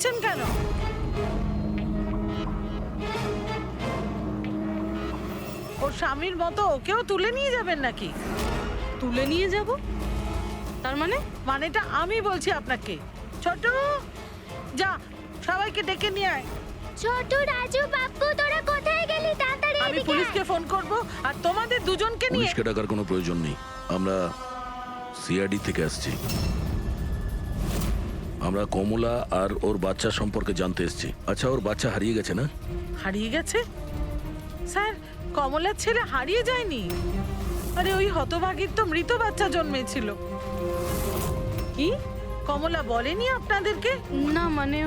করছেন কেন? ওর স্বামীর মতো ওকেও তুলে নিয়ে যাবেন নাকি? তুলে নিয়ে যাব? তার মানে? মানেটা আমি বলছি আপনাকে। ছোট, যা সবাইকে ডেকে নিয়ে আয়। ছোট, রাজু, বাপ্পু, তোরা কোথায় গেলি? তাড়াতাড়ি আমি এদিকে পুলিশকে ফোন করব আর তোমাদের দুজনকে নিয়ে। পুলিশকে ডাকার কোনো প্রয়োজন নেই, আমরা সিআইডি থেকে আসছি। আমরা কমলা আর ওর বাচ্চা সম্পর্কে জানতে এসেছি। আচ্ছা, ওর বাচ্চা হারিয়ে গেছে না? হারিয়ে গেছে? স্যার, কমলার ছেলে হারিয়ে যায়নি। আরে ওই হতভাগীর তো মৃত বাচ্চা জন্মেছিল। কি? কমলা বলেনি আপনাদেরকে? না মানে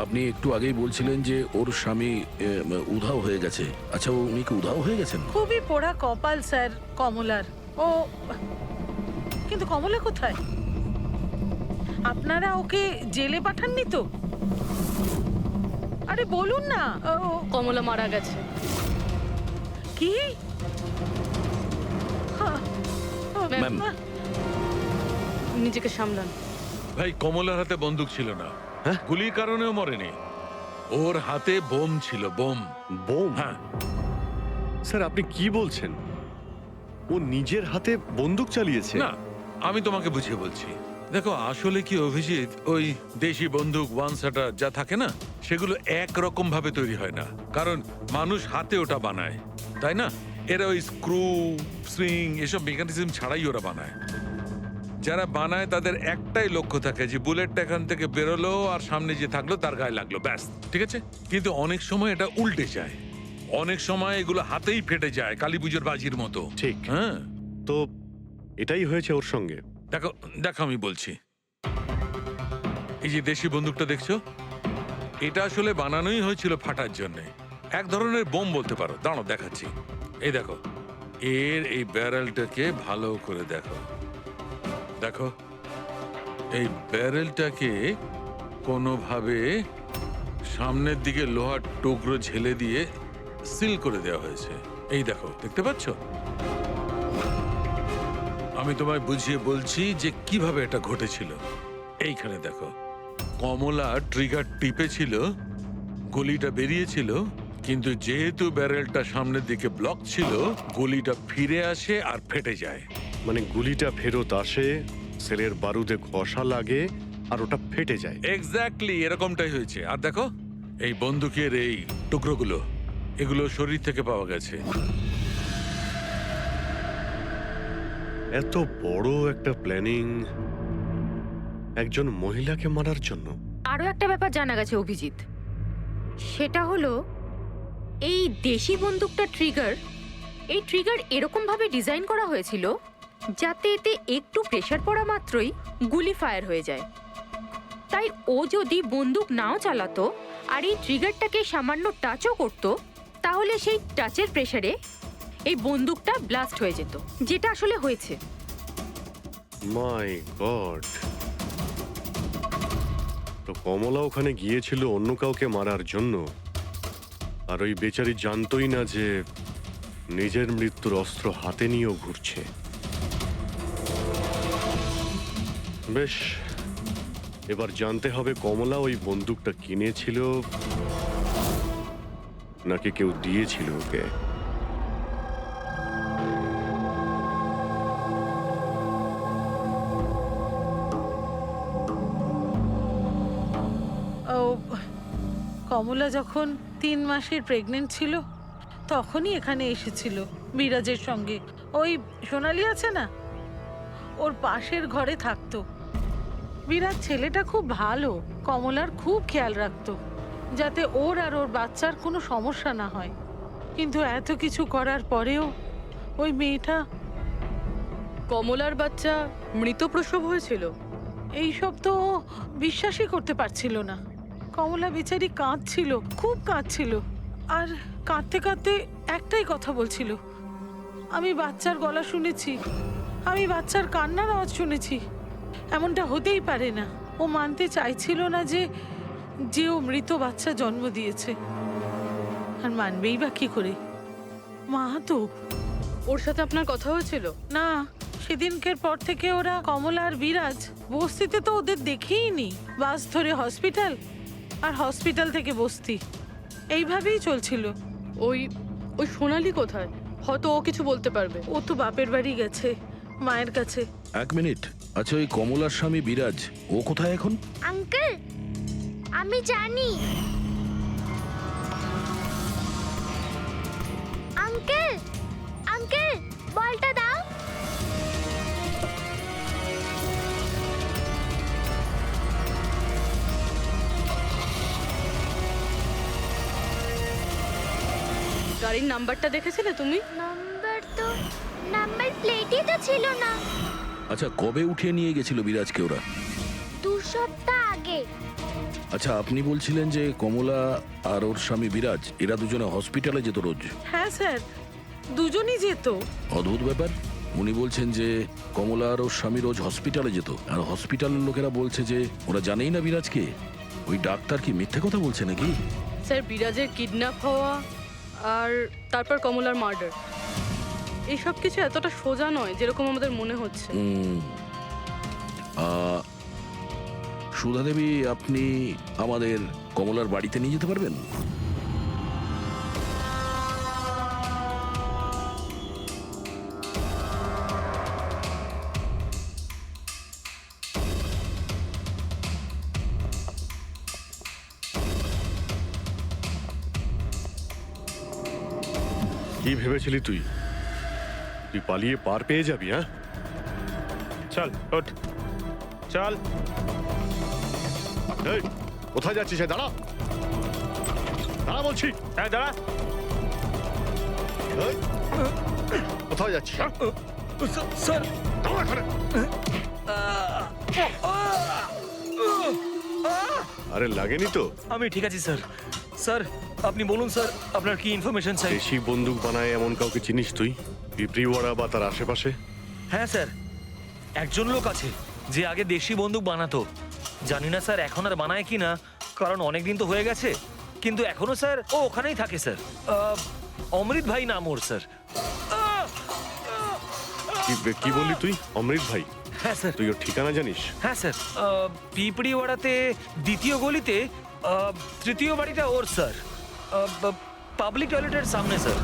আপনি একটু আগেই বলছিলেন যে ওর স্বামী উধাও হয়ে গেছে। আচ্ছা, উনি কি উধাও হয়ে গেছেন? খুবই পোড়া কপাল স্যার কমলার। ও কিন্তু কমলা কোথায়? আপনারা ওকে জেলে পাঠাননি তো? আরে বলুন না। কমলা মারা গেছে। কি? ম্যাম। নিজেকে সামলান। ভাই, কমলার হাতে বন্দুক ছিল না, গুলির কারণেও মরেনি। ওর হাতে বোম ছিল, বোম। বোম? হ্যাঁ। স্যার, আপনি কি বলছেন? ও নিজের হাতে বন্দুক চালিয়েছে? না, আমি তোমাকে বুঝিয়ে বলছি। দেখো, আসলে কি অভিজিৎ, ওই দেশি বন্দুক ওয়ান শাটার যা থাকে না, সেগুলো একরকম ভাবে তৈরি হয় না। কারণ মানুষ হাতে ওটা বানায়, তাই না? এরা ওই স্ক্রু, সুইং এসব মেকানিজম ছাড়াই ওরা বানায়। যারা বানায় তাদের একটাই লক্ষ্য থাকে যে বুলেটটা এখান থেকে বেরোলো আর সামনে যে থাকলো তার গায়ে লাগলো, ব্যাস, ঠিক আছে? কিন্তু অনেক সময় এটা উল্টে যায়, অনেক সময় এগুলো হাতেই ফেটে যায়, কালী পুজোর বাজির মতো। ঠিক। হ্যাঁ, তো এটাই হয়েছে ওর সঙ্গে? দেখো দেখো আমি বলছি, এই যে দেশি বন্দুকটা দেখছো, এটা আসলে বানানোই হয়েছিল ফাটার জন্য। এক ধরনের বোম বলতে পারো। দাঁড়াও দেখাচ্ছি। এই দেখো, এর এই ব্যারেলটাকে ভালো করে দেখো। দেখো, এই ব্যারেলটাকে কোনোভাবে সামনের দিকে লোহার টুকরো ঝেলে দিয়ে সিল করে দেওয়া হয়েছে। এই দেখো, দেখতে পাচ্ছ? আমি তোমায় বুঝিয়ে বলছি যে কিভাবে এটা ঘটেছিল। এইখানে দেখো, কমলা ট্রিগার টিপেছিল, গুলিটা বেরিয়েছিল, কিন্তু যেহেতু ব্যারেলটা সামনের দিকে ব্লক ছিল, গুলিটা ফিরে আসে আর ফেটে যায়। মানে গুলিটা ফেরত আসে, সেলের বারুদে ঘষা লাগে আর ওটা ফেটে যায়। এক্স্যাক্টলি এরকমটাই হয়েছে। আর দেখো, এই বন্দুকের এই টুকরোগুলো, এগুলো শরীর থেকে পাওয়া গেছে। এত বড় একটা প্ল্যানিং একজন মহিলাকে মারার জন্য? আরো একটা ব্যাপার জানা গেছে অভিজিৎ, সেটা হলো এই দেশি বন্দুকটা এই ট্রিগার এরকম ভাবে ডিজাইন করা হয়েছিল যাতে এতে একটু প্রেসার পড়া মাত্রই গুলি ফায়ার হয়ে যায়। তাই ও যদি বন্দুক নাও চালাতো আর এই ট্রিগারটাকে সামান্য টাচও করতো, তাহলে সেই টাচের প্রেসারে এই বন্দুকটা ব্লাস্ট হয়ে যেত, যেটা আসলে হয়েছে। মাই গড! তো কমলা ওখানে গিয়েছিল অন্য কাউকে মারার জন্য, আর ওই বেচারি জানতোই না যে নিজের মৃত্যুর অস্ত্র হাতে নিয়েও ঘুরছে। বেশ, এবার জানতে হবে কমলা ওই বন্দুকটা কিনেছিল নাকি কেউ দিয়েছিল ওকে। ও কমলা যখন 3 মাসের প্রেগনেন্ট ছিল তখনই এখানে এসেছিল বিরাজের সঙ্গে। ওই সোনালি আছে না, ওর পাশের ঘরে থাকতো। বিরাজ ছেলেটা খুব ভালো, কমলার খুব খেয়াল রাখতো যাতে ওর আর ওর বাচ্চার কোনো সমস্যা না হয়। কিন্তু এত কিছু করার পরেও ওই মেয়েটা। কমলার বাচ্চা মৃত প্রসব হয়েছিল? এইসব তো ও বিশ্বাসই করতে পারছিল না। কমলা বেচারি কাঁদছিল, খুব কাঁদছিল, আর কাঁদতে কাঁদতে একটাই কথা বলছিল, আমি বাচ্চার গলা শুনেছি, আমি বাচ্চার কান্নার আওয়াজ শুনেছি। এমনটা হতেই পারে না। ও মানতে চাইছিল না যে ও মৃত বাচ্চা জন্ম দিয়েছে। আর মানবেই বা কি করে? মা তো। ওর সাথে আপনার কথা হয়েছিল? না, সেদিনকের পর থেকে ওরা কমলা আর বিরাজ বস্তিতে তো ওদের দেখেই নি। বাস ধরে হসপিটাল, আর হসপিটাল থেকে বস্তি, এইভাবেই চলছিল। ওই ওই সোনালি কোথায়? হয়তো ও কিছু বলতে পারবে। ও তো বাপের বাড়ি গেছে, মায়ের কাছে। এক মিনিট, আচ্ছা ওই কমলার স্বামী বিরাজ ও কোথায় এখন? আঙ্কেল আমি জানি। আঙ্কেল আঙ্কেল বলটা দাও। গাড়ির নাম্বারটা দেখেছিলে তুমি? নাম্বার প্লেটই তো ছিল না। আচ্ছা কবে উঠিয়ে নিয়ে গেছিল বিরাজকে ওরা? 2 সপ্তাহ আগে। আচ্ছা আপনি বলছিলেন যে কমলা আর ওর স্বামী বিরাজ এরা দুজনে হসপিটালে যেত রোজ। হ্যাঁ স্যার, দুজনই যেত। অদ্ভুত ব্যাপার, উনি বলছেন যে কমলা আর ওর স্বামী রোজ হসপিটালে যেত, আর হসপিটালের লোকেরা বলছে যে ওরা জানেই না বিরাজকে। ওই ডাক্তার কি মিথ্যে কথা বলছে নাকি? স্যার, বিরাজের কিডন্যাপ হওয়া আর তারপর কমলার মার্ডার, এইসব কিছু এতটা সোজা নয় যেরকম আমাদের মনে হচ্ছে। সুধা দেবী, আপনি আমাদের কমলার বাড়িতে নিয়ে যেতে পারবেন? কি ভেবেছিলি তুই? তুই পালিয়ে পার পেয়ে যাবি? হ্যাঁ, চল ওঠ, চল। এই, কোথায় যাচ্ছিস? দাঁড়া, দাঁড়া বলছি। হ্যাঁ দাঁড়া। এই, কোথায় যাচ্ছিস? স্যার, দাঁড়া এখানে। আরে লাগেনি তো? আমি ঠিক আছি স্যার। স্যার আপনি বলুন স্যার, আপনার কি ইনফরমেশন চাই? দেশি বন্দুক বানায় এমন কাউকে চিনিস তুই? পিঁপড়িওয়াড়া বা তার আশেপাশে? হ্যাঁ স্যার, একজন লোক আছে যে আগে দেশি বন্দুক বানাতো। জানি না স্যার এখন আর বানায় কি না, কারণ অনেকদিন তো হয়ে গেছে। কিন্তু এখনো স্যার ও ওখানেই থাকে স্যার। অমৃত ভাই নাম ওর স্যার। কি বললি তুই? অমৃত ভাই? হ্যাঁ স্যার। তুই ওর ঠিকানা জানিস? হ্যাঁ স্যার, পিঁপড়িওয়াড়াতে 2য় গলিতে 3য় বাড়িটা ওর স্যার। পাবলিক টয়লেটের সামনে স্যার।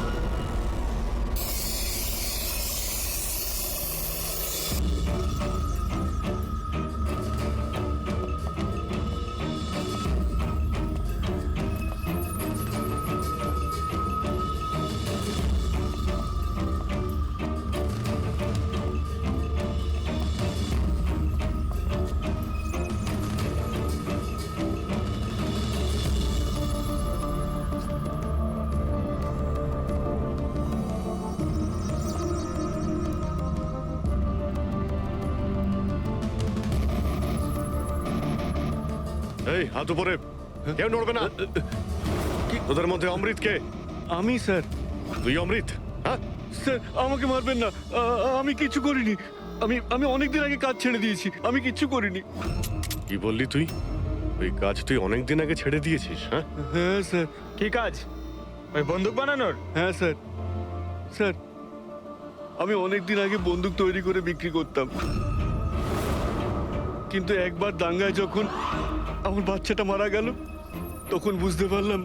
এই, হাত উপরে, কেউ নড়বে না। তোদের মধ্যে অমৃত কে? আমি স্যার। তুই অমৃত? হ্যাঁ স্যার আমাকে মারবেন না, আমি কিছু করিনি। আমি অনেকদিন আগে কাজ ছেড়ে দিয়েছি, আমি কিচ্ছু করিনি। কি বললি তুই? ওই কাজ তুই অনেকদিন আগে ছেড়ে দিয়েছিস? হ্যাঁ হ্যাঁ স্যার। কি কাজ? ওই বন্দুক বানানোর? হ্যাঁ স্যার। স্যার আমি অনেকদিন আগে বন্দুক তৈরি করে বিক্রি করতাম, কিন্তু একবার দাঙ্গায় যখন আমার বাচ্চাটা মারা গেল, তখন বুঝতে পারলাম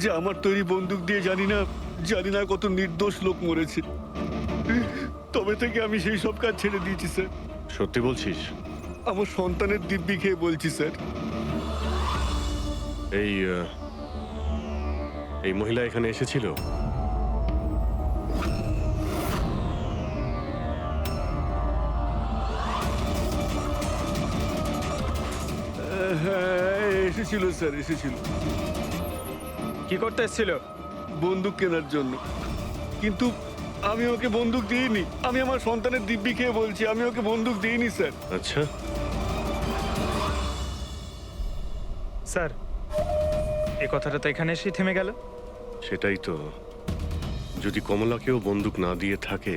যে আমার তৈরি বন্দুক দিয়ে জানি না কত নির্দোষ লোক মরেছে। তবে থেকে আমি সেই সব কাজ ছেড়ে দিয়েছি স্যার। সত্যি বলছিস? আমার সন্তানের দিব্যি খেয়ে বলছি স্যার। এই মহিলা এখানে এসেছিল? হ্যাঁ এসেছিল স্যার, এসেছিল। কি করতে এসেছিল? বন্দুক কেনার জন্য, কিন্তু আমি ওকে বন্দুক দিইনি। আমি আমার সন্তানের দিব্যি খেয়ে বলছি, আমি ওকে বন্দুক দিইনি স্যার। আচ্ছা, স্যার এই কথাটা তো এখানে এসেই থেমে গেল। সেটাই তো। যদি কমলাকেও বন্দুক না দিয়ে থাকে,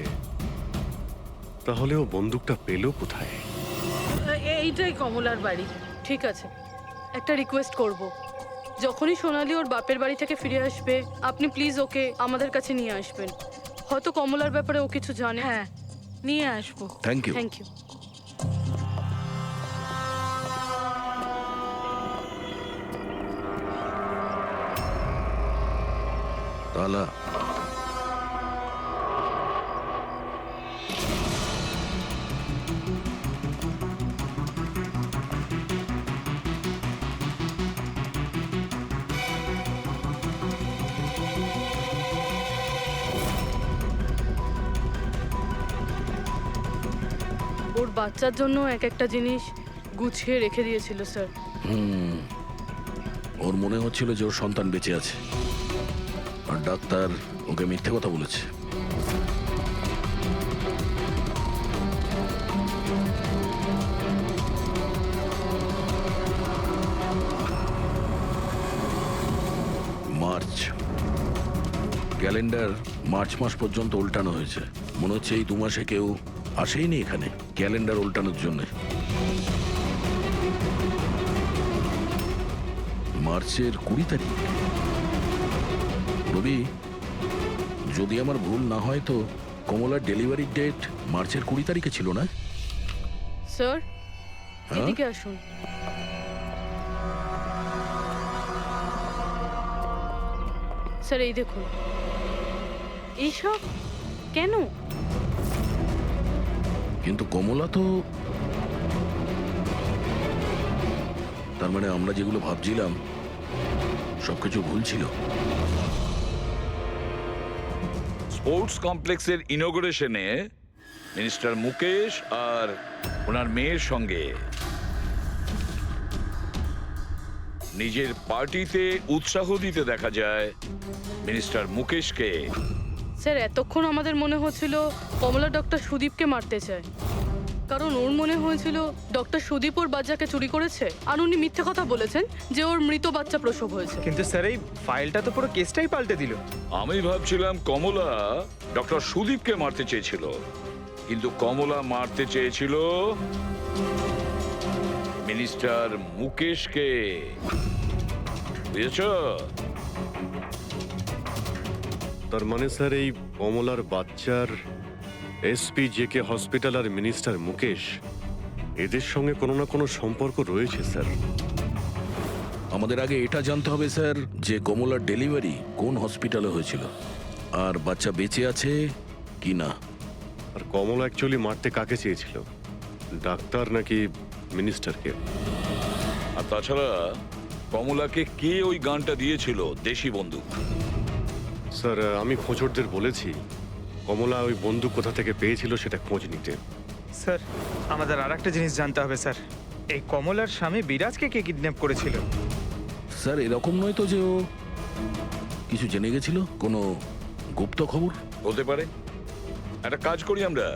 তাহলে ও বন্দুকটা পেল কোথায়? এইটাই কমলার বাড়ি। ঠিক আছে, একটা রিকোয়েস্ট করব, যখনই সোনালি ওর বাপের বাড়ি থেকে ফিরে আসবে আপনি প্লিজ ওকে আমাদের কাছে নিয়ে আসবেন। হয়তো কমলার ব্যাপারে ও কিছু জানে। হ্যাঁ, নিয়ে আসবো। Thank you. Thank you. তালা। ওর বাচ্চার জন্য এক একটা জিনিস গুছিয়ে রেখে দিয়েছিল স্যার। ওর মনে হচ্ছিল যে ওর সন্তান বেঁচে আছে, আর ডাক্তার ওকে মিথ্যে কথা বলেছে। মার্চ ক্যালেন্ডার মার্চ মাস পর্যন্ত উল্টানো হয়েছে। মনে হচ্ছে এই 2 মাসে কেউ আসেইনি এখানে ক্যালেন্ডার উল্টানোর জন্য। মার্চের 20 তারিখ। রবি, যদি আমার ভুল না হয় তো কমলার ডেলিভারি ডেট মার্চের 20 তারিখে ছিল না? স্যার হ্যাঁ? এদিকে আসুন। স্যার এই দেখুন, এইসব কেন? কিন্তু কমলা তো, তার মানে আমরা যেগুলো ভাবছিলাম সবকিছু ভুল ছিল। স্পোর্টস কমপ্লেক্সের ইনগরেশনে মিনিস্টার মুকেশ আর ওনার মেয়ের সঙ্গে নিজের পার্টিতে উৎসাহ দিতে দেখা যায় মিনিস্টার মুকেশকে। স্যার এতক্ষণ আমাদের মনে হচ্ছিল কমলা ডক্টর সুদীপকে মারতে চায়, কারণ ওর মনে হয়েছিল ডক্টর সুদীপ ওর বাচ্চাকে চুরি করেছে, আর উনি মিথ্যে কথা বলেছেন যে ওর মৃত বাচ্চা প্রসব হয়েছে। কিন্তু স্যার এই ফাইলটা তো পুরো কেসটাই পাল্টে দিল। আমি ভাবছিলাম কমলা ডক্টর সুদীপকে মারতে চেয়েছিল, কিন্তু কমলা মারতে চেয়েছিল মিনিস্টার মুকেশকে। বুঝেছ? তার মানে স্যার এই কমলার বাচ্চার এসপি জেকে হসপিটাল আর মিনিস্টার মুকেশ এদের সঙ্গে কোনো না কোনো সম্পর্ক রয়েছে স্যার। আমাদের আগে এটা জানতে হবে স্যার যে কমলার ডেলিভারি কোন হসপিটালে হয়েছিল, আর বাচ্চা বেঁচে আছে কি না। আর কমলা অ্যাকচুয়ালি মারতে কাকে চেয়েছিল, ডাক্তার নাকি মিনিস্টারকে? আর তাছাড়া কমলাকে কে ওই গানটা দিয়েছিল, দেশি বন্দুক? স্যার আমি খোঁজরদের বলেছি কমলা ওই বন্দুক কোথা থেকে পেয়েছিল সেটা খোঁজ নিতে। স্যার আমাদের আর একটা জিনিস জানতে হবে স্যার, এই কমলার স্বামী বিরাজকে কে কিডন্যাপ করেছিল? স্যার এরকম নয় তো যে ও কিছু জেনে গেছিল, কোনো গুপ্ত খবর? হতে পারে। একটা কাজ করি আমরা,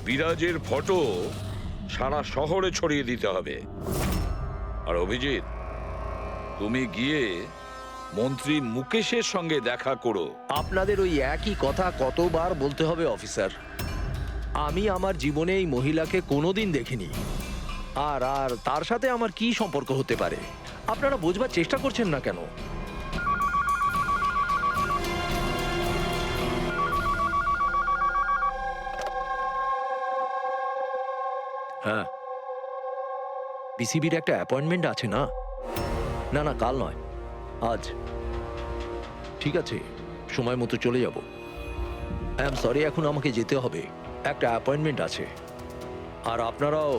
বিরাজের ফটো সারা শহরে ছড়িয়ে দিতে হবে। আর অভিজিৎ, তুমি গিয়ে মন্ত্রী মুকেশের সঙ্গে দেখা করো। আপনাদের ওই একই কথা কতবার বলতে হবে অফিসার? আমি আমার জীবনে এই মহিলাকে কোনোদিন দেখিনি, আর আর তার সাথে আমার কি সম্পর্ক হতে পারে? আপনারা বোঝবার চেষ্টা করছেন না কেন? হ্যাঁ, বিসিবির একটা অ্যাপয়েন্টমেন্ট আছে না? না না, কাল নয়, আজ। ঠিক আছে, সময় মতো চলে যাব। আই এম সরি, এখন আমাকে যেতে হবে, একটা অ্যাপয়েন্টমেন্ট আছে। আর আপনারাও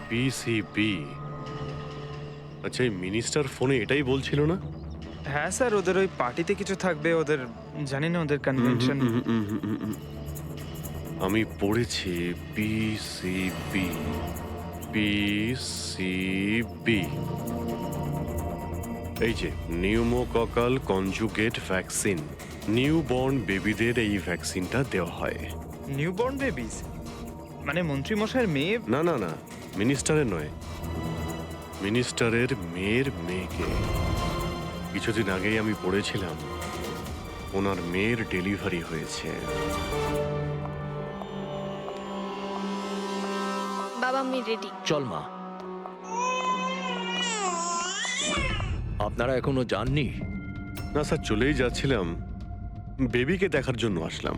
বিসিবি। আচ্ছা, এই মিনিস্টার ফোনে এটাই বলছিল না? হ্যাঁ স্যার, ওদের ওই পার্টিতে কিছু থাকবে, ওদের জানি না ওদের কনভেনশন। আমি পড়েছি বিসিবি, বিসিবি, এই যে নিউমোককাল কনজুগেট ভ্যাকসিন, নিউবর্ন বেবিদের এই ভ্যাকসিনটা দেওয়া হয়। নিউবর্ন বেবিজ মানে মন্ত্রী মশাইয়ের মেয়ে? না না না, মিনিস্টারের নয়, মিনিস্টারের মেয়ের মেয়েকে। কিছুদিন আগেই আমি পড়েছিলাম ওনার মেয়ের ডেলিভারি হয়েছে। বাবা আমি রেডি। চল মা। আপনারা এখনো যাননি? না স্যার, চলেই যাচ্ছিলাম, বেবিকে দেখার জন্য আসলাম।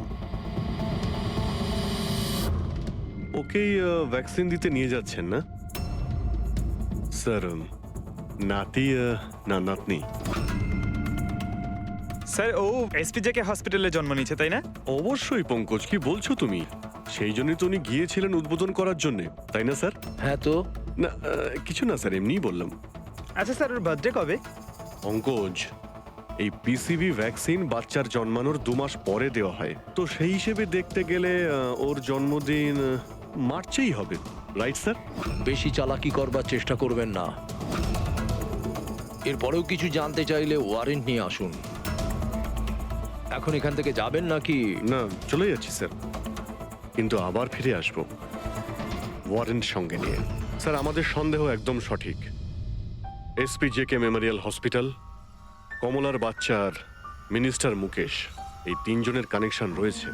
ও ওকেই ভ্যাকসিন দিতে নিয়ে যাচ্ছেন না স্যার? নাতি না নাতনি? স্যার ও এসপিজেকে হসপিটালে জন্ম নিয়েছে তাই না? অবশ্যই পঙ্কজ, কি বলছো তুমি? সেই জন্যই তো উনি গিয়েছিলেন উদ্বোধন করার জন্য, তাই না স্যার? হ্যাঁ তো না কিছু না স্যার, এমনিই বললাম। আচ্ছা স্যার, ওর বার্থডে কবে? পঙ্কজ, এই পিসিবি ভ্যাকসিন বাচ্চার জন্মানোর 2 মাস পরে দেওয়া হয়, তো সেই হিসেবে দেখতে গেলে ওর জন্মদিন মার্চেই হবে, রাইট স্যার? বেশি চালাকি করবার চেষ্টা করবেন না। এরপরেও কিছু জানতে চাইলে ওয়ারেন্ট নিয়ে আসুন। এখন এখান থেকে যাবেন নাকি? না, চলে যাচ্ছি স্যার, কিন্তু আবার ফিরে আসব ওয়ারেন্ট সঙ্গে নিয়ে। স্যার, আমাদের সন্দেহ একদম সঠিক। এসপিজেকে মেমোরিয়াল হসপিটাল, কমলার বাচ্চার মিনিস্টার মুকেশ, এই 3 জনের কানেকশন রয়েছে।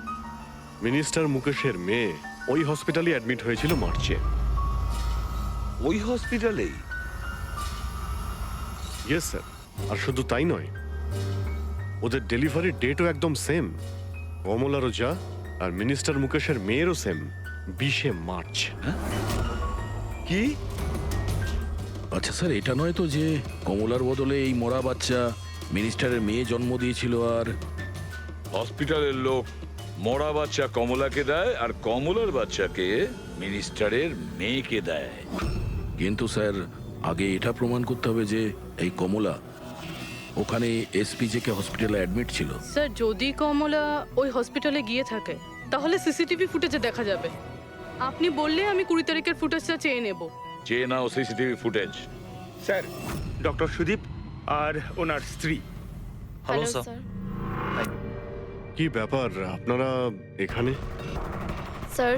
মিনিস্টার মুকেশের মেয়ে ওই হসপিটালে অ্যাডমিট হয়েছিল মার্চে। ওই হসপিটালেই? Yes sir. আর শুধু তাই নয়, ওদের ডেলিভারি ডেটও একদম সেম। কমলারও যা আর মিনিস্টার মুকেশের মেয়েরও সেম, 20শে মার্চ। কি? আচ্ছা স্যার, এটা নয় তো যে কমলার বদলে এই মরা বাচ্চা মিনিস্টারের মেয়ে জন্ম দিয়েছিল, আর হসপিটালের লোক মরা বাচ্চা কমলাকে দেয় আর কমলার বাচ্চাকে মিনিস্টারের মেয়েকে দেয়? কিন্তু স্যার আগে এটা প্রমাণ করতে হবে যে এই কমলা ওখানে এসপিজেকে হসপিটালে অ্যাডমিট ছিল। স্যার, যদি কমলা ওই হসপিটালে গিয়ে থাকে তাহলে সিসিটিভি ফুটেজে দেখা যাবে। আপনি বললে আমি 20 তারিখের ফুটেজটা চেয়ে নেব। চেয়ে নাও CCTV footage. Sir, doctor Sudip আর ওনার স্ত্রী। Hello sir. কি ব্যাপার, আপনারা এখানে? স্যার,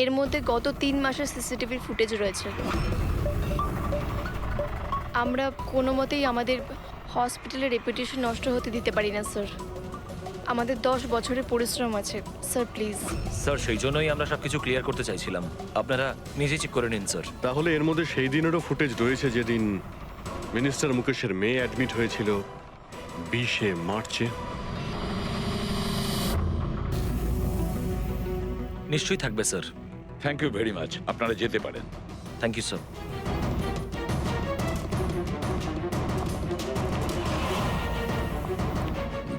এর মধ্যে গত 3 মাসের সিসিটিভির ফুটেজ রয়েছে। আমরা কোনো মতেই আমাদের হসপিটালের রেপুটেশন নষ্ট হতে দিতে পারি না স্যার। আমাদের 10 বছরের পরিশ্রম আছে স্যার, প্লিজ। স্যার, সেই জন্যই আমরা সবকিছু ক্লিয়ার করতে চাইছিলাম। আপনারা নিজে চেক করে নিন স্যার। তাহলে এর মধ্যে সেই দিনেরও ফুটেজ রয়েছে যেদিন মিনিস্টার মুকেশের মেয়ে অ্যাডমিট হয়েছিল 20শে মার্চে? নিশ্চয়ই থাকবে sir. Thank you very much, আপনারা যেতে পারেন। Thank you sir.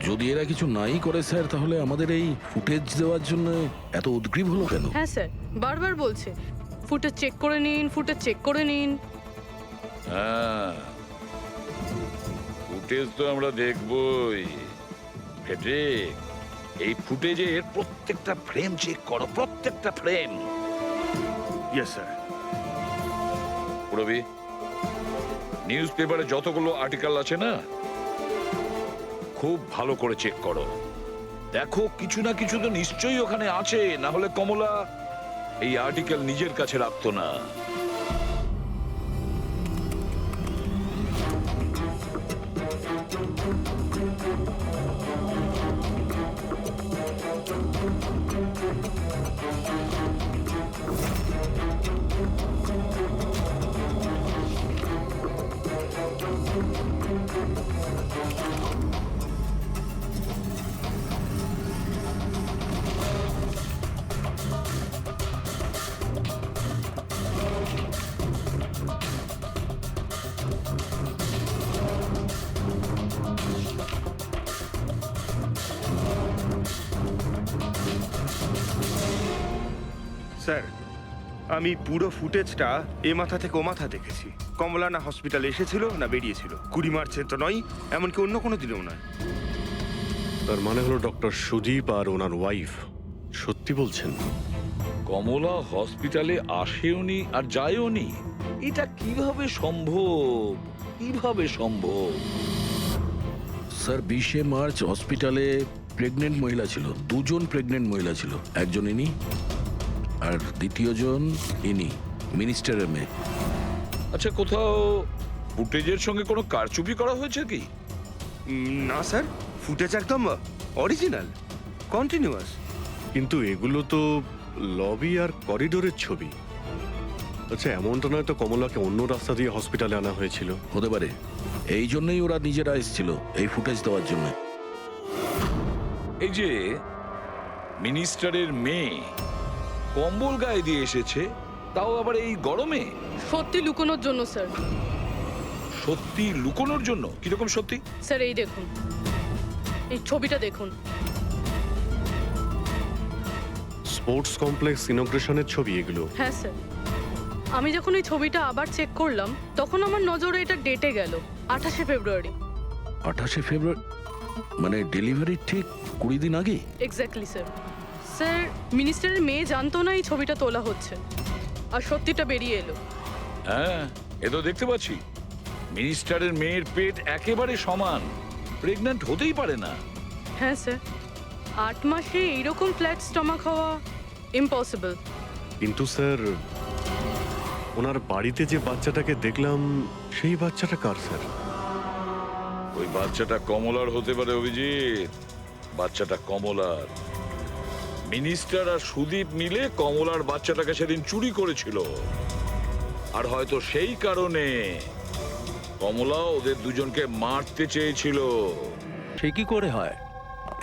যদি এরা কিছু নাই করে স্যার, তাহলে আমাদের এই ফুটেজ দেওয়ার জন্য এত উদ্গ্রীব হলো কেন? হ্যাঁ স্যার, বারবার বলছে ফুটেজ চেক করে নিন, ফুটেজ চেক করে নিন। হ্যাঁ, ফুটেজ তো আমরা দেখবই। ফেডরিক, এই ফুটেজের প্রত্যেকটা ফ্রেম চেক করো, প্রত্যেকটা frame. Yes sir. Rabi, news পেপারে যতগুলো আর্টিকেল আছে না, খুব ভালো করে চেক করো। দেখো কিছু না কিছু তো নিশ্চয়ই ওখানে আছে, না হলে কমলা এই আর্টিকেল নিজের কাছে রাখতো না। স্যার, আমি পুরো ফুটেজটা এ মাথা থেকে ও মাথা দেখেছি। কমলা না হসপিটালে এসেছিল না বেরিয়েছিল। 20 মার্চে তো নয়, এমনকি অন্য কোনো দিনেও নয়। তার মানে হলো ডক্টর সুদীপ আর ওনার ওয়াইফ সত্যি বলছেন? কমলা হসপিটালে আসেওনি আর যায়ওনি? এটা কিভাবে সম্ভব? কিভাবে সম্ভব? স্যার 20শে মার্চ হসপিটালে প্রেগনেন্ট মহিলা ছিল, 2 জন প্রেগনেন্ট মহিলা ছিল। একজন ইনি আর দ্বিতীয়জন ইনি, মিনিস্টারের মেয়ে। আচ্ছা, কোথাও ফুটেজের সঙ্গে কোনো কারচুপি করা হয়েছে কি? না স্যার, ফুটেজ একদম অরিজিনাল, কন্টিনিউয়াস। কিন্তু এগুলো তো লবি আর করিডোরের ছবি। আচ্ছা, এমনটা নয় তো কমলাকে অন্য রাস্তা দিয়ে হসপিটালে আনা হয়েছিল? হতে পারে, এই জন্যই ওরা নিজেরা এসেছিল এই ফুটেজ দেওয়ার জন্য। এই যে মিনিস্টারের মেয়ে, কম্বল গায়ে দিয়ে এসেছে, তাও আবার এই গরমে। সত্যি লুকোনোর জন্য স্যার। সত্যি লুকোনোর জন্য? কিরকম সত্যি? স্যার এই দেখুন, এই ছবিটা দেখুন। স্পোর্টস কমপ্লেক্স ইনগ্রেশনের ছবি এগুলো। হ্যাঁ স্যার, আমি যখন এই ছবিটা আবার চেক করলাম তখন আমার নজরে এটা ডেটে গেল 28শে ফেব্রুয়ারি। 28শে ফেব্রুয়ারি মানে ডেলিভারি ঠিক 20 দিন আগে। Exactly sir. স্যার, মিনিস্টারের মেয়ে জানতো না এই ছবিটা তোলা হচ্ছে, আর সত্যিটা বেরিয়ে এলো। হ্যাঁ, এ তো দেখতে পাচ্ছি মিনিস্টারের মেয়ের পেট একেবারে সমান, প্রেগন্যান্ট হতেই পারে না। হ্যাঁ স্যার, 8 মাসে এইরকম ফ্ল্যাট স্টমাক হওয়া ইম্পসিবল। কিন্তু স্যার, ওনার বাড়িতে যে বাচ্চাটাকে দেখলাম সেই বাচ্চাটা কার স্যার? ওই বাচ্চাটা কমলার হতে পারে অভিজিৎ, বাচ্চাটা কমলার। মিনিস্টার আর সুদীপ মিলে কমলার বাচ্চাটাকে সেদিন চুরি করেছিল, আর হয়তো সেই কারণে কমলা ওদের দুজনকে মারতে চেয়েছিল। সে কি করে হয়?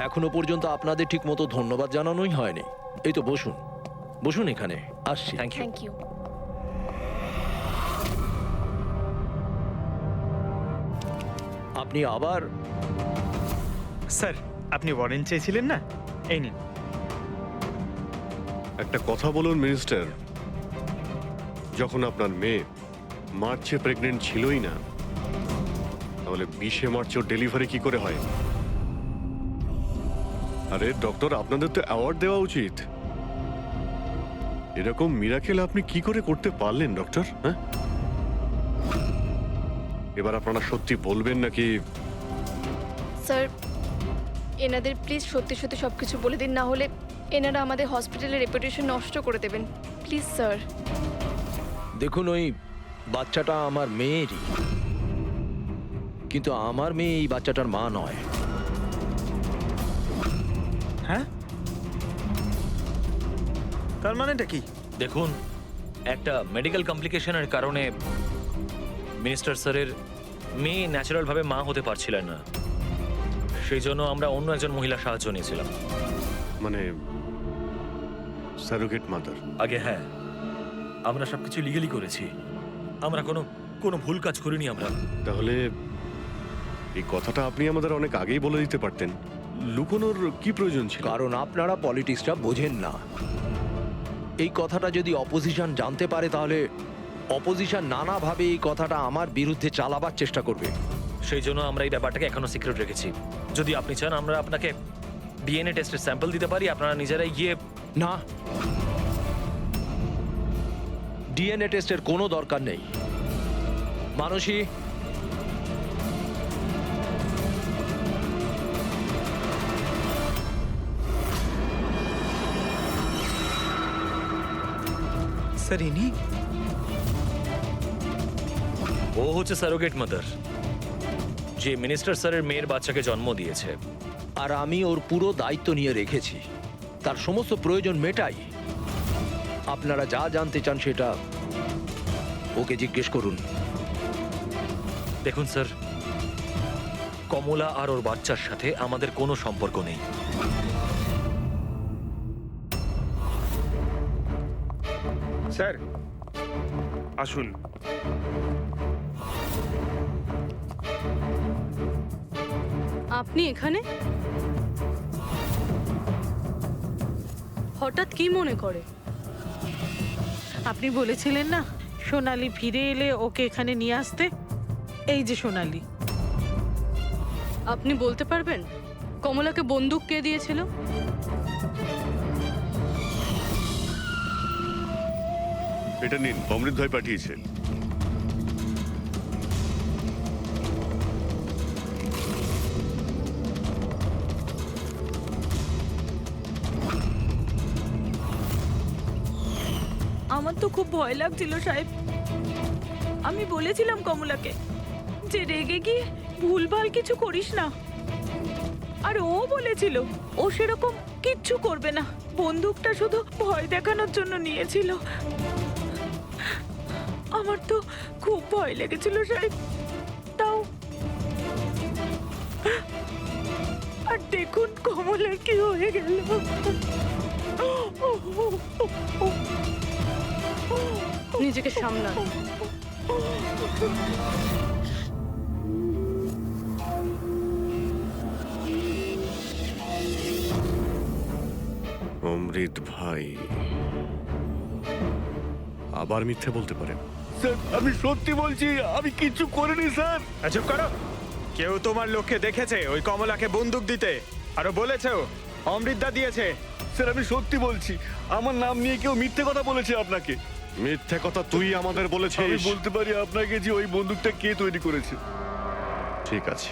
এখনো পর্যন্ত আপনাদের ঠিক মতো ধন্যবাদ জানানোই হয়নি। এই তো বসুন, বসুন এখানে, আসছি। Thank you. Thank you. আপনি আবার স্যার, আপনি ওয়ারেন্ট চেয়েছিলেন না, এই নিন। একটা কথা বলুন মিনিস্টার, যখন আপনার মেয়ে মার্চে প্রেগনেন্ট ছিলই না, তাহলে 20শে মার্চ ওর ডেলিভারি কি করে হয়? আরে ডক্টর, আপনাদের তো অ্যাওয়ার্ড দেওয়া উচিত। এরকম মিরাকেল আপনি কি করে করতে পারলেন ডক্টর? হ্যাঁ, এবার আপনারা সত্যি বলবেন নাকি? স্যার, এনাদের প্লিজ সত্যি সত্যি সব কিছু বলে দিন, না হলে এনারা আমাদের হসপিটালের রেপুটেশন নষ্ট করে দেবেন। Please sir. দেখুন, ওই বাচ্চাটা আমার মেয়েরই, কিন্তু আমার মেয়ে এই বাচ্চাটার মা নয়। হ্যাঁ, তার মানেটা কি? দেখুন, একটা মেডিকেল কমপ্লিকেশনের কারণে মিনিস্টার স্যারের মেয়ে ন্যাচারালভাবে মা হতে পারছিলেন না, সেই জন্য আমরা অন্য একজন মহিলা সাহায্য নিয়েছিলাম। মানে সারোগেট মাদার? আগে হ্যাঁ, আমরা সবকিছু লিগালি করেছি, আমরা কোনো ভুল কাজ করিনি আমরা। তাহলে এই কথাটা আপনি আমাদের অনেক আগেই বলে দিতে পারতেন। লুকোনোর কি প্রয়োজন ছিল? কারণ আপনারা পলিটিক্সটা বোঝেন না। এই কথাটা যদি অপোজিশন জানতে পারে, তাহলে অপোজিশন নানাভাবে এই কথাটা আমার বিরুদ্ধে চালাবার চেষ্টা করবে। সেই জন্য আমরা এই ব্যাপারটাকে এখনো সিক্রেট রেখেছি। যদি আপনি চান আমরা আপনাকে ডিএনএ টেস্টের স্যাম্পল দিতে পারি, আপনারা নিজেরাই গিয়ে। না, ডিএনএ টেস্টের কোনো দরকার নেই। মানসী, স্যার, ইনি? ও হচ্ছে সারোগেট মাদার, যে মিনিস্টার স্যারের মেয়ের বাচ্চাকে জন্ম দিয়েছে। আর আমি ওর পুরো দায়িত্ব নিয়ে রেখেছি, তার সমস্ত প্রয়োজন মেটাই। আপনারা যা জানতে চান সেটা ওকে জিজ্ঞেস করুন। দেখুন স্যার, কমলা আর ওর বাচ্চার সাথে আমাদের কোনো সম্পর্ক নেই। স্যার আসুন। আপনি এখানে হঠাৎ কি মনে করে? আপনি বলেছিলেন না সোনালি ফিরে এলে ওকে এখানে নিয়ে আসতে। এই যে সোনালি। আপনি বলতে পারবেন কমলাকে বন্দুক কে দিয়েছিল? এটা নিন, অমৃত ভাই পাঠিয়েছে। আমার তো খুব ভয় লাগছিল সাহেব। আমি বলেছিলাম কমলাকে যে রেগে গিয়ে ভুলভাল কিছু করিস না, আর ও বলেছিল ও সেরকম কিচ্ছু করবে না, বন্দুকটা শুধু ভয় দেখানোর জন্য নিয়েছিল। আমার তো খুব ভয় লেগেছিল সাহেব। তাও আর দেখুন কমলার কি হয়ে গেল। নিজেকে সামলান। অমৃত ভাই আবার মিথ্যে বলতে পারেন? স্যার আমি সত্যি বলছি, আমি কিচ্ছু করিনি স্যার। চুপ করো। কেউ তোমার লোককে দেখেছে ওই কমলাকে বন্দুক দিতে? আরো বলেছেও অমৃতদা দিয়েছে। স্যার আমি সত্যি বলছি, আমার নাম নিয়ে কেউ মিথ্যে কথা বলেছে আপনাকে। মিথ্যে কথা তুই আমাদের আমি বলেছিস। বলতে পারি আপনাকে যে ওই বন্দুকটা কে তৈরি করেছে। ঠিক আছে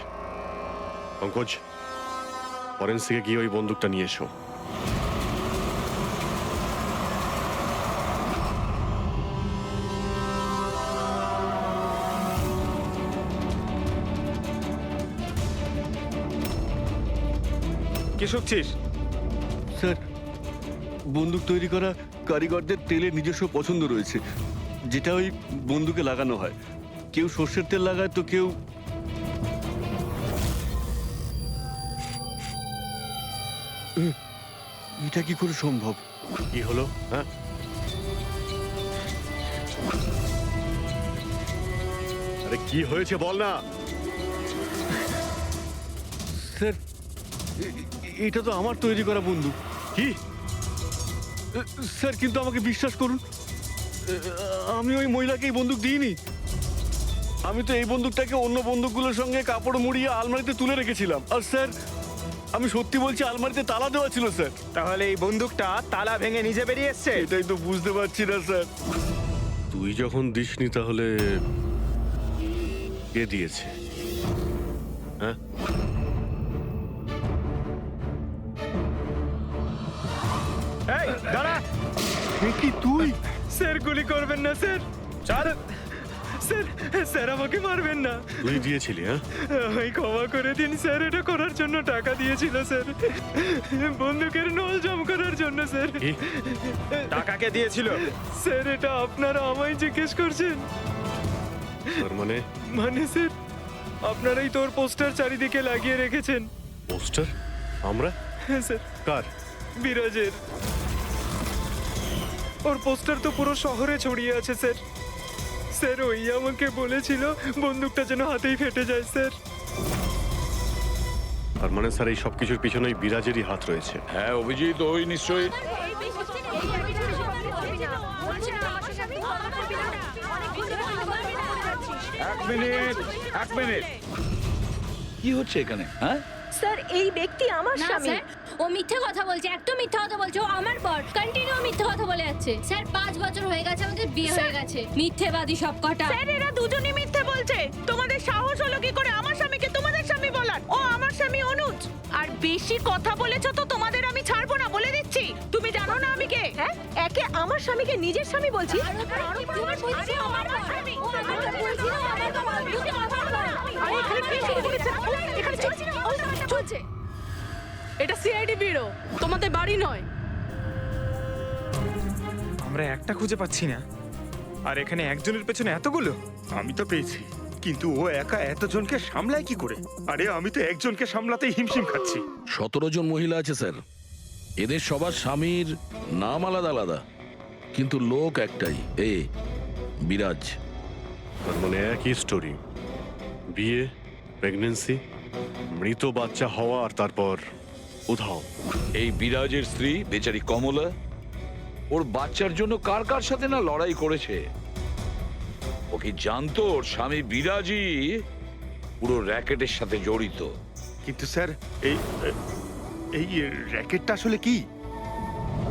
পঙ্কজ, ফরেন্সিকে গিয়ে ওই বন্দুকটা নিয়ে এসো। কি শুকছিস? স্যার বন্দুক তৈরি করা কারিগরদের তেলের নিজস্ব পছন্দ রয়েছে, যেটা ওই বন্দুকে লাগানো হয়। কেউ সর্ষের তেল লাগায় তো কেউ এটা কি করে সম্ভব? কি হলো? হ্যাঁ, আরে কি হয়েছে বল না। স্যার এটা তো আমার তৈরি করা বন্দুক। কি? স্যার কিন্তু আমাকে বিশ্বাস করুন, আমি ওই মহিলাকে এই বন্দুক দিইনি। আমি তো এই বন্দুকটাকে অন্য বন্দুকগুলোর সঙ্গে কাপড় মুড়িয়ে আলমারিতে তুলে রেখেছিলাম। আর স্যার আমি সত্যি বলছি, আলমারিতে তালা দেওয়া ছিল স্যার। তাহলে এই বন্দুকটা তালা ভেঙে নিজে বেরিয়ে এসছে? এটাই তো বুঝতে পারছি না স্যার। তুই যখন দিসনি তাহলে কে দিয়েছে? হ্যাঁ, এই দাঁড়া। এ কি তুই? স্যার গুলি করবেন না স্যার। চল। স্যার স্যার আমাকে মারবেন না। তুই দিয়েছিলি? হ্যাঁ, ওই ক্ষমা করে দিন স্যার, এটা করার জন্য টাকা দিয়েছিল স্যার, বন্দুকের নল জাম করার জন্য স্যার। কি? টাকা কে দিয়েছিল? স্যার এটা আপনারা আমায় জিজ্ঞেস করছেন? তার মানে মানে স্যার আপনারাই তোর পোস্টার চারিদিকে লাগিয়ে রেখেছেন। পোস্টার? আমরা? হ্যাঁ স্যার, কার? বিরাজের। ওর পোস্টার তো পুরো শহরে ছড়িয়ে আছে স্যার। স্যার ওই আমাকে বলেছিল বন্দুকটা যেন হাতেই ফেটে যায় স্যার। তার মানে স্যার এই সব কিছুর পিছনে এই বিরাজেরই হাত রয়েছে। হ্যাঁ অভিজিৎ, ওই নিশ্চয়ই। এক মিনিট, কি হচ্ছে এখানে? হ্যাঁ, স্যার এই ব্যক্তি আমার না স্যার, ও মিথ্যে কথা বলছে, একদম মিথ্যে কথা বলছে। ও আমার পর কন্টিনিউ মিথ্যে কথা বলে যাচ্ছে। স্যার 5 বছর হয়ে গেছে আমাদের বিয়ে হয়ে গেছে। মিথ্যেবাদী সব কটা। স্যার এরা দুজনই মিথ্যে বলছে। তোমাদের সাহস হলো কি করে আমার স্বামীকে তোমাদের স্বামী বলার? ও আমার স্বামী অনুজ। আর বেশি কথা বলেছো তো তোমাদের আমি ছাড়বো না, বলে দিচ্ছি। তুমি জানো না আমি কে? হ্যাঁ, একে আমার স্বামীকে নিজের স্বামী বলছি। আরে এখানে কি শুরু করেছে? এখানে চলছে। এটা সিআইডি ব্যুরো, তোমাদের বাড়ি নয়। আমরা একটা খুঁজে পাচ্ছি না, আর এখানে একজনের পেছনে এতগুলো। আমি তো পেয়েছি, কিন্তু ও একা এতজনকে সামলায় কি করে? আরে আমি তো একজনকে সামলাতেই হিমশিম খাচ্ছি। 17 জন মহিলা আছে স্যার। এদের সবার স্বামীর নাম আলাদা আলাদা, কিন্তু লোক একটাই, বিরাজ। তার মানে একই স্টোরি, বিয়ে, প্রেগনেন্সি, মৃত বাচ্চা হওয়া, আর তারপর উধাও। এই বিরাজের স্ত্রী বেচারি কমলা ওর বাচ্চার জন্য কার কার সাথে না লড়াই করেছে। ও কি জানতো ওর স্বামী বিরাজই পুরো র্যাকেটের সাথে জড়িত? কিন্তু স্যার এই এই র্যাকেটটা আসলে কি?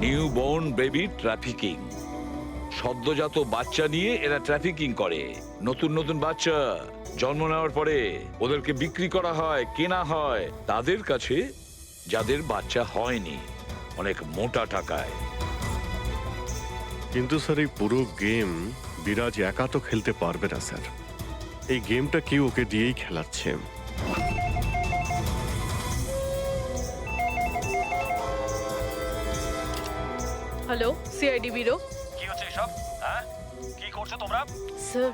New born baby trafficking. সদ্যজাত বাচ্চা নিয়ে এরা ট্রাফিকিং করে। নতুন নতুন বাচ্চা জন্ম নেওয়ার পরে ওদেরকে বিক্রি করা হয়, কেনা হয় তাদের কাছে যাদের বাচ্চা হয়নি, অনেক মোটা টাকায়। কিন্তু স্যার এই পুরো গেম বিরাজ একা তো খেলতে পারবে না স্যার। এই গেমটা কেউ ওকে দিয়েই খেলাচ্ছে। Hello, CID bureau. কি হচ্ছে এসব? হ্যাঁ, কি করছো তোমরা? স্যার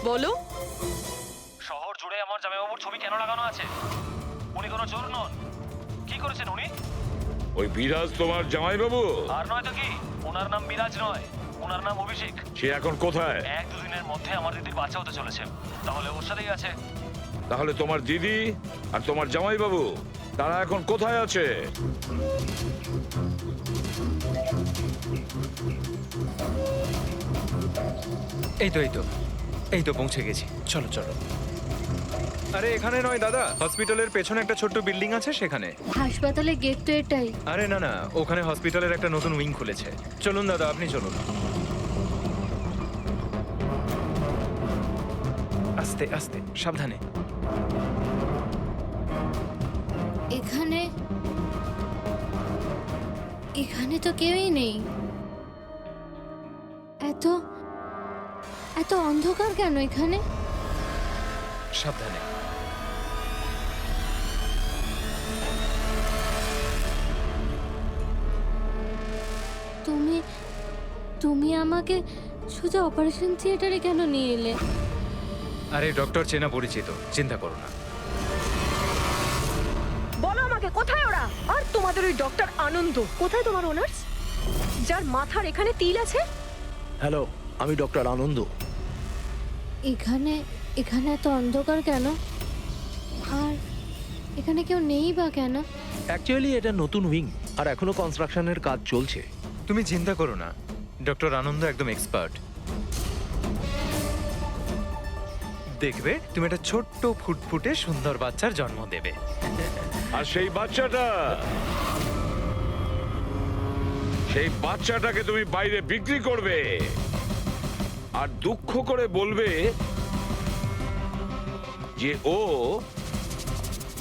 বলো। শহর জুড়ে আমার জামাইবাবুর ছবি কেন লাগানো আছে? উনি কোনো চোর নন। কি করেছেন উনি? ওই বিরাজ তোমার জামাইবাবু? আর নয় তো কি, ওনার নাম বিরাজ নয়, ওনার নাম অভিষেক। সে এখন কোথায়? 1-2 দিনের মধ্যে আমার দিদির বাচ্চা হতে চলেছে, তাহলে ওর সাথেই আছে। তাহলে তোমার দিদি আর তোমার জামাইবাবু তারা এখন কোথায় আছে? এই তো পৌঁছে গেছি। চলো চলো। আরে এখানে নয় দাদা, হসপিটালের পেছনে একটা ছোট্ট বিল্ডিং আছে সেখানে। হাসপাতালের গেট তো এটাই। আরে না না, ওখানে হসপিটালের একটা নতুন উইং খুলেছে। চলুন দাদা, আপনি চলুন। আস্তে আস্তে, সাবধানে। এখানে এখানে তো কেউই নেই। এত এত অন্ধকার কেন এখানে? সাবধানে। তুমি তুমি আমাকে শুধু অপারেশন থিয়েটারে কেন নিয়ে এলে? আরে ডক্টর চেনা পরিচিত, চিন্তা করো না। বলো আমাকে কোথায় ওরা? আর তোমাদের ওই ডক্টর আনন্দ কোথায়? তোমার ওনার্স যার মাথার এখানে তিল আছে? হ্যালো, আমি ডক্টর আনন্দ। এখানে এখানে এত অন্ধকার কেন? আর এখানে কেউ নেই বা কেন? অ্যাকচুয়ালি এটা নতুন উইং আর এখনো কনস্ট্রাকশনের কাজ চলছে। তুমি চিন্তা করো না, ডক্টর আনন্দ একদম এক্সপার্ট। দেখবে তুমি একটা ছোট্ট ফুটফুটে সুন্দর বাচ্চার জন্ম দেবে। আর সেই বাচ্চাটাকে তুমি বাইরে বিক্রি করবে আর দুঃখ করে বলবে যে ও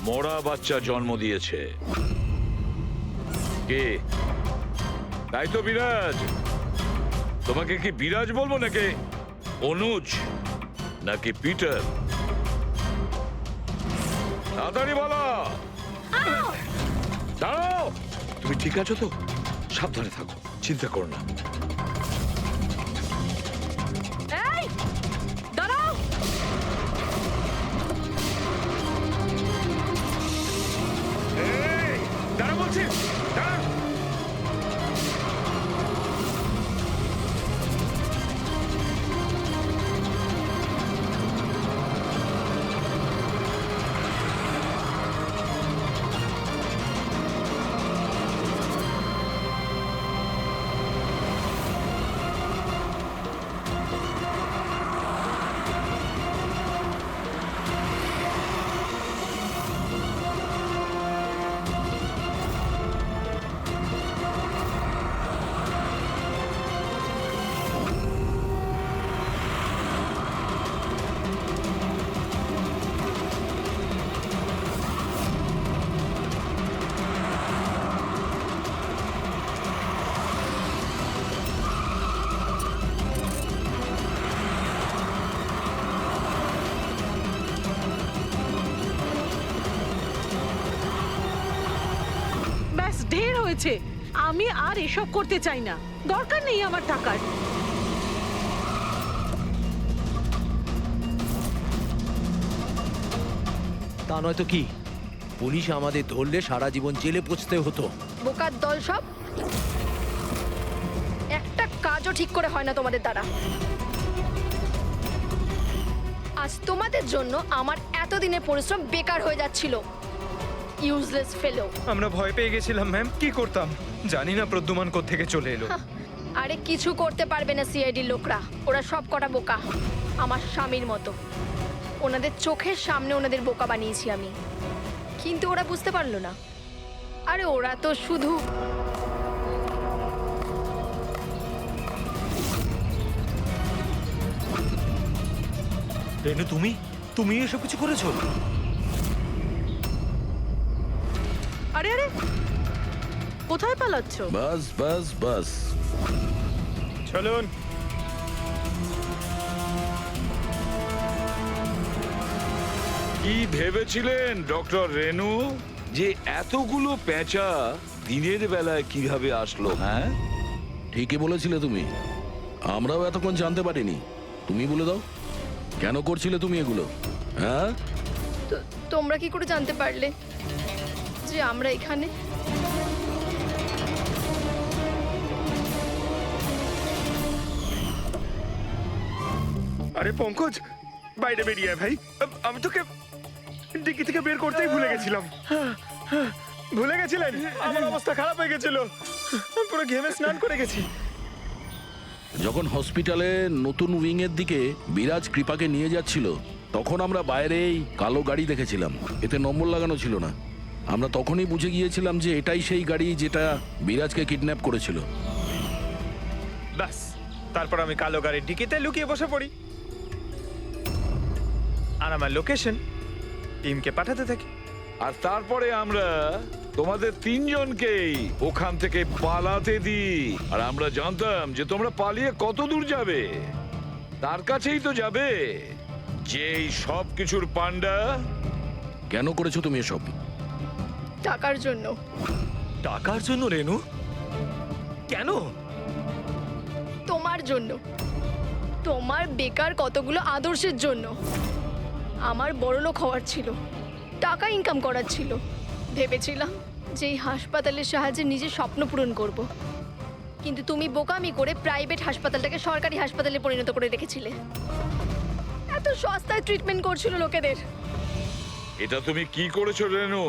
মরা বাচ্চা জন্ম দিয়েছে। কে? তাই তো বিরাজ। তোমাকে কি বিরাজ বলবো নাকি অনুজ নাকি পিটার? তাড়াতাড়ি বলো। দাঁড়াও। তুমি ঠিক আছো তো? সাবধানে থাকো, চিন্তা করো না। এই দাঁড়াও। দাঁড়া বলছি, দাঁড়া। ব্যাস ঢের হয়েছে। আমি আর এসব করতে চাই না, দরকার নেই আমার টাকার। তা নয় তো কি, পুলিশ আমাদের ধরলে সারা জীবন জেলে পচতে হতো। বোকার দল সব। একটা কাজও ঠিক করে হয় না তোমাদের দ্বারা। আজ তোমাদের জন্য আমার এতদিনের পরিশ্রম বেকার হয়ে যাচ্ছিল। ইউজলেস ফেলো। আমরা ভয় পেয়ে গেছিলাম ম্যাম, কি করতাম জানি না প্রদ্যুমান কোত্থেকে চলে এলো। আরে কিছু করতে পারবে না সিআইডির লোকরা। ওরা সব কটা বোকা, আমার স্বামীর মতো। ওনাদের চোখের সামনে ওনাদের বোকা বানিয়েছি আমি, কিন্তু ওরা বুঝতে পারলো না। আরে ওরা তো শুধু রেনু, তুমি এসব কিছু করেছো? আরে আরে, কোথায় পালাচ্ছ? বাস বাস বাস। চলুন। কি ভেবেছিলেন ডক্টর রেনু যে এতগুলো পেঁচা দিনের বেলায় কিভাবে আসলো? হ্যাঁ, ঠিকই বলেছিলে তুমি। আমরাও এতক্ষণ জানতে পারিনি। তুমি বলে দাও, কেন করছিলে তুমি এগুলো? হ্যাঁ, তোমরা কি করে জানতে পারলে যে আমরা এখানে? আরে পঙ্কজ, বাইরে বেরিয়ে আয় ভাই। আমি তোকে ডিকি থেকে বের করতেই ভুলে গেছিলাম। ভুলে গেছিলেন? আমার অবস্থা খারাপ হয়ে গেছিল, আমি পুরো ঘেমে স্নান করে গেছি। যখন হসপিটালে নতুন উইং এর দিকে বিরাজ কৃপাকে নিয়ে যাচ্ছিল, তখন আমরা বাইরেই কালো গাড়ি দেখেছিলাম, এতে নম্বর লাগানো ছিল না। আমরা তখনই বুঝে গিয়েছিলাম যে এটাই সেই গাড়ি যেটা বিরাজকে কিডন্যাপ করেছিল। ব্যাস, তারপর আমি কালো গাড়ির ডিকিতে লুকিয়ে বসে পড়ি, আর আমার লোকেশন টিমকে পাঠাতে থাকি। আর তারপরে আমরা তোমাদের তিনজনকেই ওখান থেকে পালাতে দিই। আর আমরা জানতাম যে তোমরা পালিয়ে কত দূর যাবে, তার কাছেই তো যাবে যেই সব কিছুর পান্ডা। কেন করেছো তুমি এসব? টাকার জন্য। টাকার জন্য রেনু? কেন? তোমার জন্য, তোমার বেকার কতগুলো আদর্শের জন্য। আমার বড়লোক হওয়ার ছিল, টাকা ইনকাম করার ছিল। ভেবেছিলাম যে এই হাসপাতালের সাহায্যে নিজের স্বপ্ন পূরণ করব। কিন্তু তুমি বোকামি করে প্রাইভেট হাসপাতালটাকে সরকারি হাসপাতালে পরিণত করে রেখেছিলে। এত সস্তায় ট্রিটমেন্ট করছিল লোকেদের। এটা তুমি কি করেছো রেনু?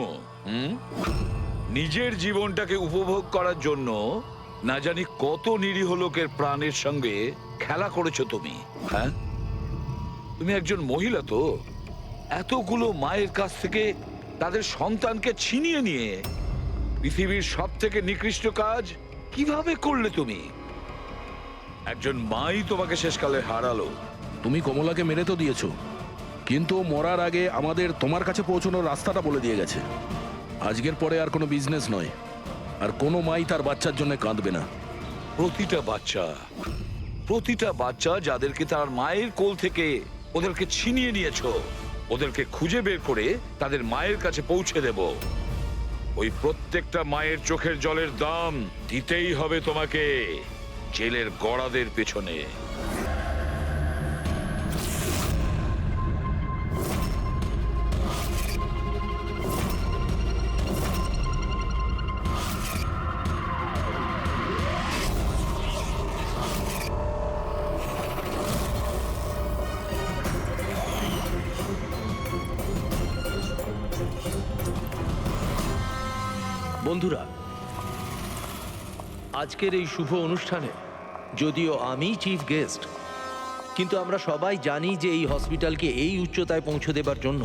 নিজের জীবনটাকে উপভোগ করার জন্য না জানি কত নিরীহ লোকের প্রাণের সঙ্গে খেলা করেছো তুমি। হ্যাঁ, তুমি একজন মহিলা, তো এতগুলো মায়ের কাছ থেকে তাদের সন্তানকে ছিনিয়ে নিয়ে পৃথিবীর সব থেকে নিকৃষ্ট কাজ কিভাবে করলে তুমি? একজন মাই তোমাকে শেষকালে হারালো। তুমি কমলাকে মেরে তো দিয়েছো, কিন্তু মরার আগে আমাদের তোমার কাছে পৌঁছানোর রাস্তাটা বলে দিয়ে গেছে। আজকের পরে আর কোনো বিজনেস নয়, আর কোনো মাই তার বাচ্চার জন্য কাঁদবে না। প্রতিটা বাচ্চা যাদেরকে তার মায়ের কোল থেকে ওদেরকে ছিনিয়ে নিয়েছো, ওদেরকে খুঁজে বের করে তাদের মায়ের কাছে পৌঁছে দেব। ওই প্রত্যেকটা মায়ের চোখের জলের দাম দিতেই হবে তোমাকে জেলের গড়াদের পেছনে। বন্ধুরা, আজকের এই শুভ অনুষ্ঠানে যদিও আমি চিফ গেস্ট, কিন্তু আমরা সবাই জানি যে এই হসপিটালকে এই উচ্চতায় পৌঁছে দেবার জন্য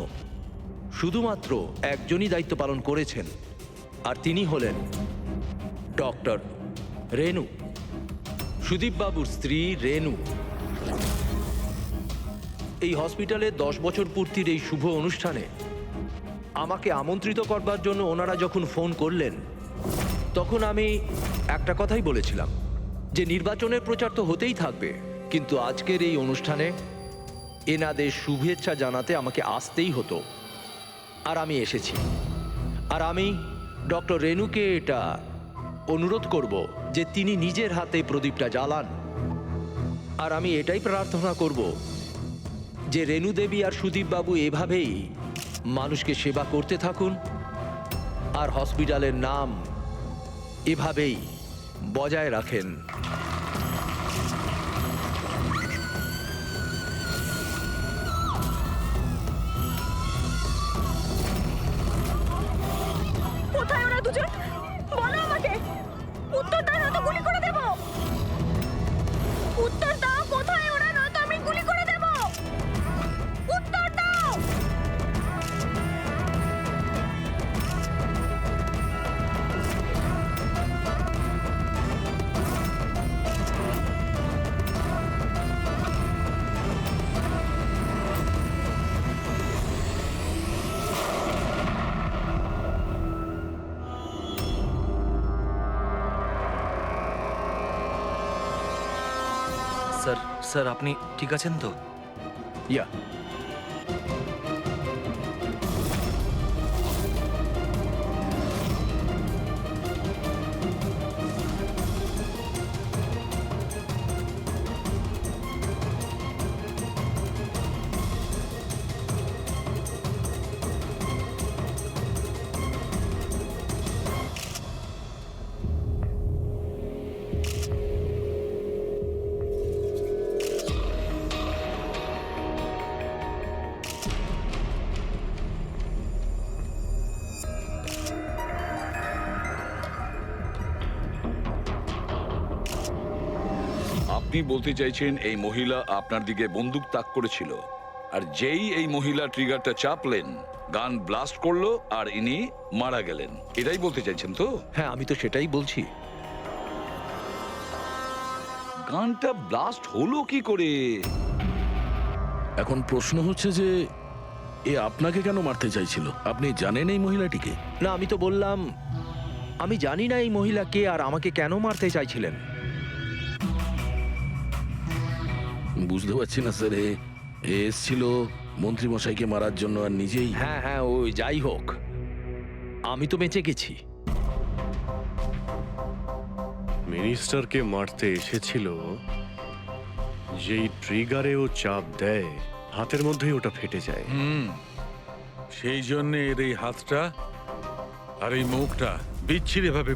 শুধুমাত্র একজনই দায়িত্ব পালন করেছেন, আর তিনি হলেন ডক্টর রেনু, সুদীপ বাবুর স্ত্রী রেনু। এই হসপিটালের 10 বছর পূর্তির এই শুভ অনুষ্ঠানে আমাকে আমন্ত্রিত করবার জন্য ওনারা যখন ফোন করলেন, তখন আমি একটা কথাই বলেছিলাম যে নির্বাচনের প্রচার তো হতেই থাকবে, কিন্তু আজকের এই অনুষ্ঠানে এনাদের শুভেচ্ছা জানাতে আমাকে আসতেই হতো। আর আমি এসেছি, আর আমি ডক্টর রেনুকে এটা অনুরোধ করব যে তিনি নিজের হাতে প্রদীপটা জ্বালান। আর আমি এটাই প্রার্থনা করব যে রেনু দেবী আর সুদীপ বাবু এভাবেই মানুষকে সেবা করতে থাকুন, আর হসপিটালের নাম এভাবেই বজায় রাখেন। কোথায় ওরা দুজন? বলো আমাকে, উত্তর দাও, নয়তো গুলি করে দেব। উত্তর দাও, কোথায় ওরা, নয়তো আমি গুলি করে দেব। উত্তর দাও। স্যার আপনি ঠিক আছেন তো? ইয়া, আপনি বলতে চাইছেন এই মহিলা আপনার দিকে বন্দুক তাক করেছিল, আর যেই এই মহিলা ট্রিগারটা চাপলেন, গান ব্লাস্ট করলো আর ইনি মারা গেলেন, এটাই বলতে চাইছেন তো? হ্যাঁ, আমি তো সেটাই বলছি। গানটা ব্লাস্ট হলো কি করে? এখন প্রশ্ন হচ্ছে যে এ আপনাকে কেন মারতে চাইছিল? আপনি জানেন এই মহিলাটিকে? না, আমি তো বললাম আমি জানি না এই মহিলা কে আর আমাকে কেন মারতে চাইছিলেন। বুঝতে পারছি না স্যার, এ এসছিল মন্ত্রীমশাইকে মারার জন্য আর নিজেই। হ্যাঁ হ্যাঁ, ওই যাই হোক, আমি তো বেঁচে গেছি। মিনিস্টারকে মারতে এসেছিল, যেই ট্রিগারে ও চাপ দেয় হাতের মধ্যেই ওটা ফেটে যায়। সেই জন্য এর এই হাতটা আর এই মুখটা বিচ্ছিরি ভাবে